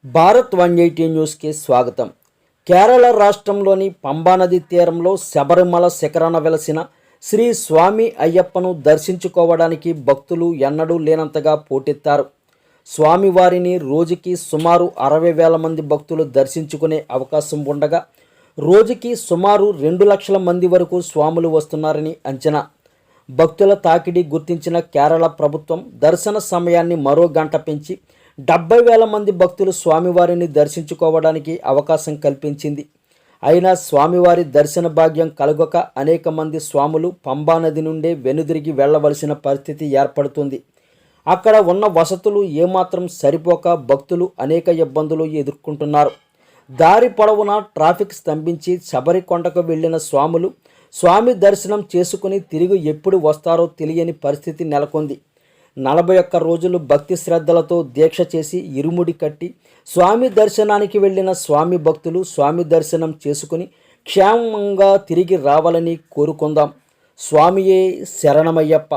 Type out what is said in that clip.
భారత్ 180 న్యూస్కి స్వాగతం. కేరళ రాష్ట్రంలోని పంబానది తీరంలో శబరిమల శిఖరాన వెలసిన శ్రీ స్వామి అయ్యప్పను దర్శించుకోవడానికి భక్తులు ఎన్నడూ లేనంతగా పోటెత్తారు. స్వామివారిని రోజుకి సుమారు 60,000 మంది భక్తులు దర్శించుకునే అవకాశం ఉండగా రోజుకి సుమారు 2 లక్షల మంది వరకు స్వాములు వస్తున్నారని అంచనా. భక్తుల తాకిడి గుర్తించిన కేరళ ప్రభుత్వం దర్శన సమయాన్ని మరో గంట పెంచి 70,000 మంది భక్తులు స్వామివారిని దర్శించుకోవడానికి అవకాశం కల్పించింది. అయినా స్వామివారి దర్శన భాగ్యం కలగక అనేక మంది స్వాములు పంబానది నుండే వెనుదిరిగి వెళ్లవలసిన పరిస్థితి ఏర్పడుతుంది. అక్కడ ఉన్న వసతులు ఏమాత్రం సరిపోక భక్తులు అనేక ఇబ్బందులు ఎదుర్కొంటున్నారు. దారి పొడవునా ట్రాఫిక్ స్తంభించి శబరికొండకు వెళ్లిన స్వాములు స్వామి దర్శనం చేసుకుని తిరిగి ఎప్పుడు వస్తారో తెలియని పరిస్థితి నెలకొంది. 41 రోజులు భక్తి శ్రద్ధలతో దీక్ష చేసి ఇరుముడి కట్టి స్వామి దర్శనానికి వెళ్ళిన స్వామి భక్తులు స్వామి దర్శనం చేసుకుని క్షేమంగా తిరిగి రావాలని కోరుకుందాం. స్వామియే శరణమయ్యప్ప.